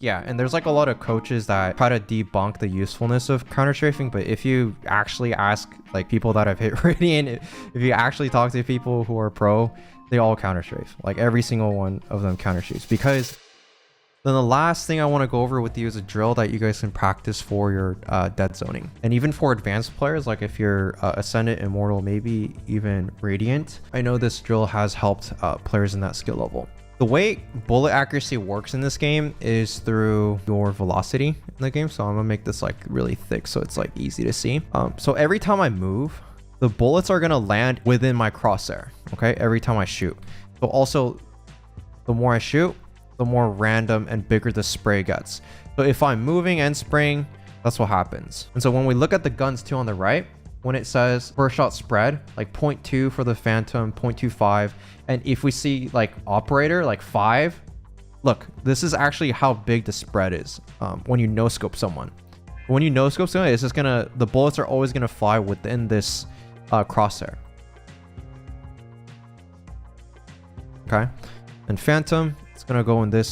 Yeah, and there's like a lot of coaches that try to debunk the usefulness of counter-strafing, but if you actually ask like people that have hit Radiant, if you actually talk to people who are pro, they all counter-strafe. Like every single one of them counter-strafes. Because then the last thing I want to go over with you is a drill that you guys can practice for your dead zoning. And even for advanced players, like if you're Ascendant, Immortal, maybe even Radiant, I know this drill has helped players in that skill level. The way bullet accuracy works in this game is through your velocity in the game. So I'm gonna make this like really thick so it's like easy to see. So every time I move, the bullets are gonna land within my crosshair, okay? Every time I shoot. So also, the more I shoot, the more random and bigger the spray gets. So if I'm moving and spraying, that's what happens. And so when we look at the guns too on the right, when it says first shot spread, like 0.2 for the Phantom, 0.25. And if we see like operator, like 5, look, this is actually how big the spread is when you no-scope someone. When you no-scope someone, it's just gonna, the bullets are always gonna fly within this crosshair. Okay, and Phantom, it's gonna go in the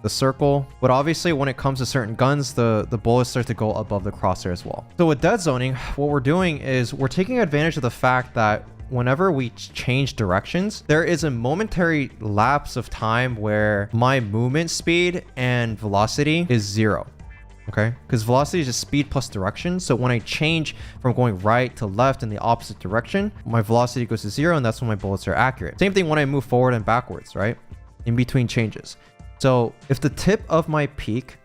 circle, but obviously when it comes to certain guns, the bullets start to go above the crosshair as well. So with dead zoning, what we're doing is we're taking advantage of the fact that whenever we change directions, there is a momentary lapse of time where my movement speed and velocity is 0. Okay, because velocity is just speed plus direction. So when I change from going right to left in the opposite direction, my velocity goes to 0, and that's when my bullets are accurate. Same thing when I move forward and backwards, right? In between changes. So if the tip of my peak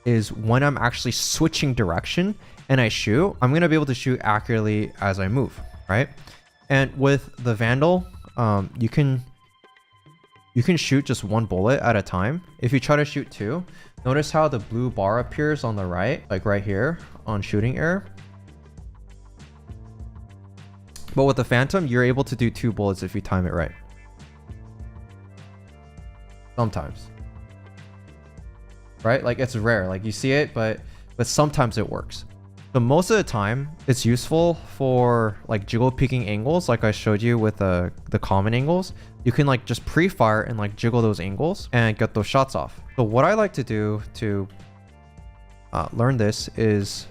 is when I'm actually switching direction and I shoot, I'm going to be able to shoot accurately as I move, right? And with the Vandal, you can shoot just one bullet at a time. If you try to shoot 2, notice how the blue bar appears on the right, like right here on shooting error. But with the Phantom, you're able to do 2 bullets if you time it right. Sometimes. Right? Like it's rare, like you see it, but sometimes it works. So most of the time it's useful for like jiggle peeking angles, like I showed you with the common angles. You can like just pre-fire and like jiggle those angles and get those shots off. So what I like to do to learn this is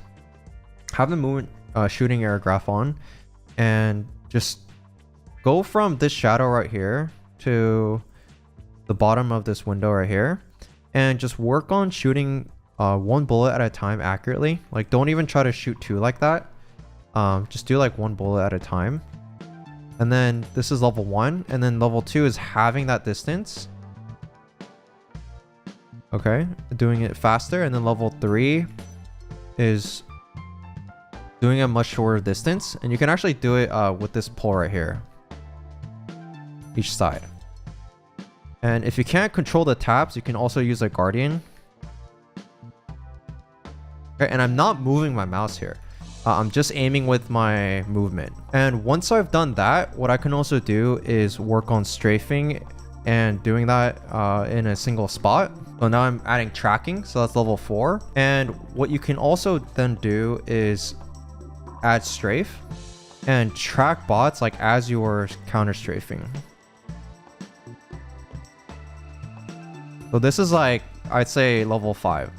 have the movement shooting error graph on and just go from this shadow right here to the bottom of this window right here, and just work on shooting 1 bullet at a time accurately. Like don't even try to shoot 2 like that. Just do like 1 bullet at a time. And then this is level 1, and then level 2 is having that distance. Okay, doing it faster. And then level 3 is doing a much shorter distance, and you can actually do it with this pole right here, each side. And if you can't control the tabs, you can also use a Guardian. Okay, and I'm not moving my mouse here. I'm just aiming with my movement. And once I've done that, what I can also do is work on strafing and doing that in a single spot. So now I'm adding tracking, so that's level 4. And what you can also then do is add strafe and track bots like as you are counter strafing. So this is like, I'd say level 5.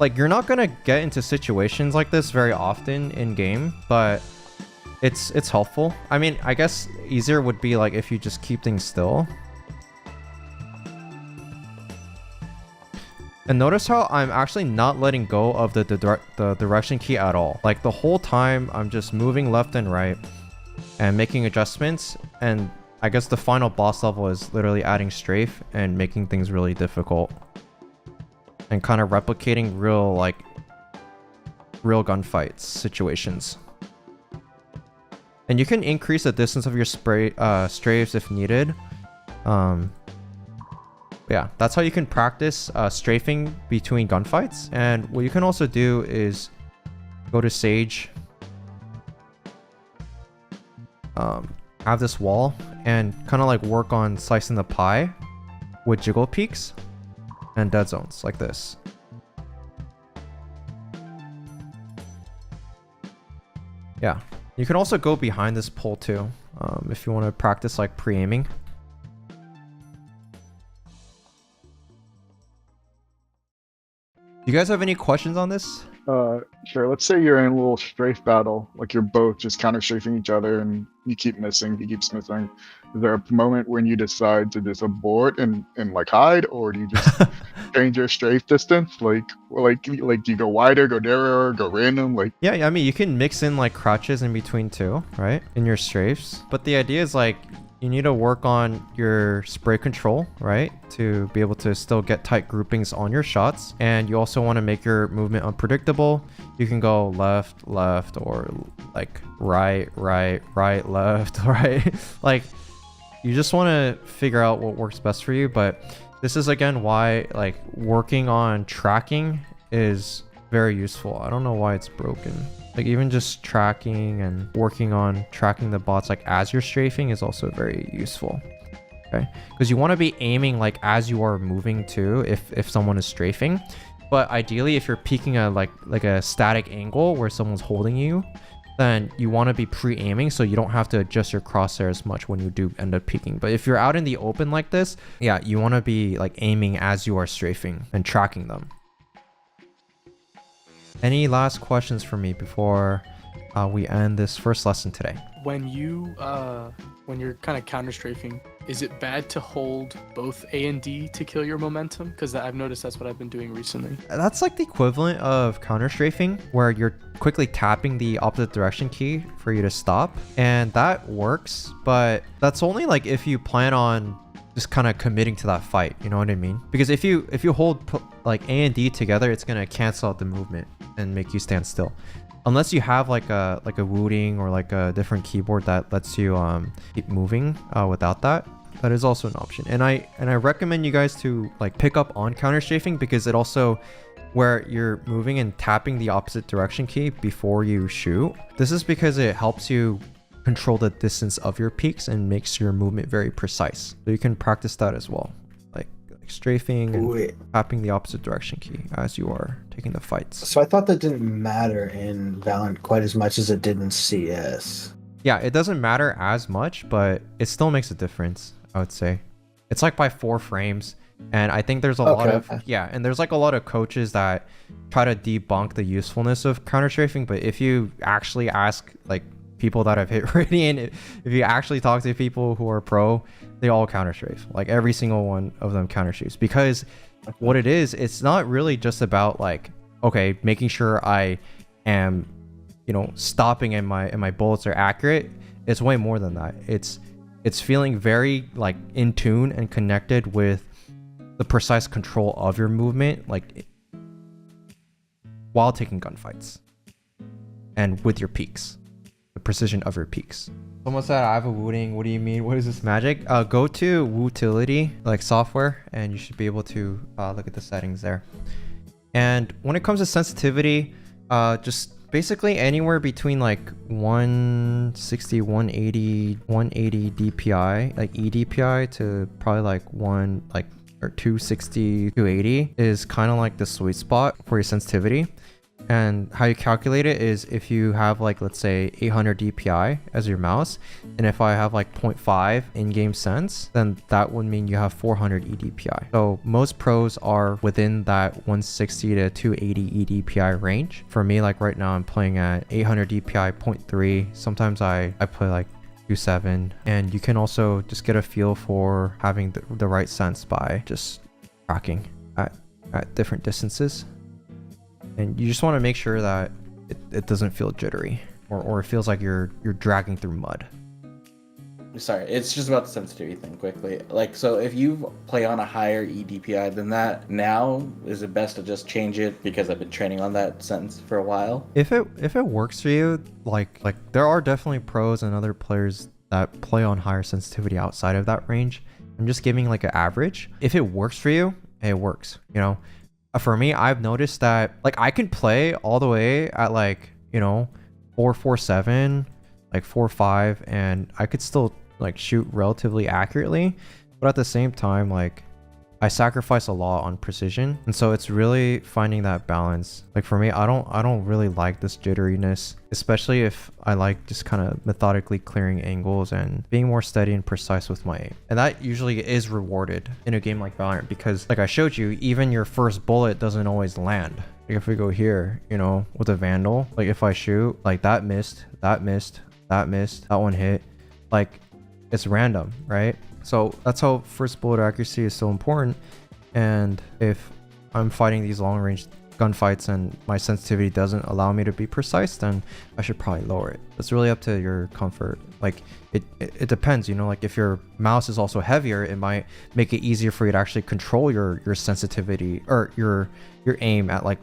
Like you're not gonna get into situations like this very often in game, but it's helpful. I mean, I guess easier would be like if you just keep things still. And notice how I'm actually not letting go of the direction key at all. Like the whole time I'm just moving left and right and making adjustments, and I guess the final boss level is literally adding strafe and making things really difficult. And kind of replicating real gunfights situations. And you can increase the distance of your strafes if needed. Yeah, that's how you can practice strafing between gunfights. And what you can also do is go to Sage, have this wall, and kind of like work on slicing the pie with jiggle peaks and dead zones like this. Yeah, you can also go behind this pole too, if you want to practice like pre-aiming. You guys have any questions on this? Sure. Let's say you're in a little strafe battle, like you're both just counter-strafing each other, and you keep missing. He keeps missing. Is there a moment when you decide to just abort and like hide, or do you just change your strafe distance? Like do you go wider, go narrower, go random? Like, Yeah, I mean, you can mix in like crouches in between too, right? In your strafes. But the idea is like you need to work on your spray control, right? To be able to still get tight groupings on your shots. And you also want to make your movement unpredictable. You can go left, left, or like right, right, right, left, right. Like you just want to figure out what works best for you. But this is again why like working on tracking is very useful. I don't know why it's broken. Like even just tracking and working on tracking the bots like as you're strafing is also very useful. Okay, because you want to be aiming like as you are moving too if someone is strafing. But ideally if you're peeking a like a static angle where someone's holding you, then you want to be pre-aiming so you don't have to adjust your crosshair as much when you do end up peeking. But if you're out in the open like this, yeah, you want to be like aiming as you are strafing and tracking them. Any last questions for me before we end this first lesson today? When you're kind of counter strafing, is it bad to hold both A and D to kill your momentum? Because I've noticed that's what I've been doing recently. That's like the equivalent of counter strafing, where you're quickly tapping the opposite direction key for you to stop, and that works. But that's only like if you plan on just kind of committing to that fight, you know what I mean? Because if you hold like A and D together, it's gonna cancel out the movement and make you stand still. Unless you have like a wooting or like a different keyboard that lets you keep moving without that. That is also an option. And I recommend you guys to like pick up on counter strafing, because it also where you're moving and tapping the opposite direction key before you shoot. This is because it helps you control the distance of your peaks and makes your movement very precise. So you can practice that as well. Like strafing and tapping the opposite direction key as you are taking the fights. So I thought that didn't matter in Valorant quite as much as it did in CS. Yeah, it doesn't matter as much, but it still makes a difference, I would say. It's like by 4 frames. And I think there's a lot of, yeah, and there's like a lot of coaches that try to debunk the usefulness of counter strafing. But if you actually ask like people that have hit Radiant, if you actually talk to people who are pro, they all counter strafe. Like every single one of them counter strafes, because what it is, it's not really just about like, okay, making sure I am, you know, stopping and my bullets are accurate. It's way more than that. It's feeling very like in tune and connected with the precise control of your movement, like while taking gunfights and with your peaks, the precision of your peaks. Someone said I have a wooting. What do you mean? What is this magic? Go to Wootility, like software, and you should be able to look at the settings there. And when it comes to sensitivity, just basically anywhere between like 160, 180, 180 DPI, like eDPI, to probably like 260, 280 is kind of like the sweet spot for your sensitivity. And how you calculate it is if you have like, let's say 800 DPI as your mouse, and if I have like 0.5 in-game sense, then that would mean you have 400 eDPI. So most pros are within that 160 to 280 eDPI range. For me, like right now I'm playing at 800 DPI 0.3. Sometimes I play like 2.7, and you can also just get a feel for having the right sense by just tracking at different distances. And you just want to make sure that it doesn't feel jittery or it feels like you're dragging through mud. Sorry, it's just about the sensitivity thing quickly. Like, so if you play on a higher eDPI than that, now is it best to just change it, because I've been training on that sense for a while? If it works for you, like there are definitely pros and other players that play on higher sensitivity outside of that range. I'm just giving like an average. If it works for you, it works, you know. For me, I've noticed that like I can play all the way at like, you know, 447, like 4.5, and I could still like shoot relatively accurately. But at the same time, like I sacrifice a lot on precision, and so it's really finding that balance. Like for me, I don't really like this jitteriness, especially if I like just kind of methodically clearing angles and being more steady and precise with my aim. And that usually is rewarded in a game like Valorant, because like I showed you, even your first bullet doesn't always land. Like if we go here, you know, with a Vandal, like if I shoot, like that missed, that missed, that missed, that one hit, like it's random, right? So that's how first bullet accuracy is so important. And if I'm fighting these long range gunfights and my sensitivity doesn't allow me to be precise, then I should probably lower it. It's really up to your comfort. Like it depends, you know, like if your mouse is also heavier, it might make it easier for you to actually control your sensitivity or your aim at like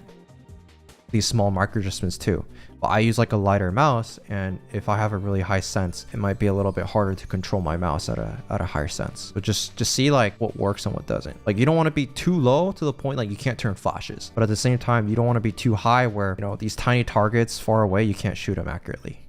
these small micro adjustments too. But I use like a lighter mouse, and if I have a really high sense, it might be a little bit harder to control my mouse at a higher sense. So just see like what works and what doesn't. Like you don't want to be too low to the point like you can't turn flashes, but at the same time you don't want to be too high where, you know, these tiny targets far away, you can't shoot them accurately.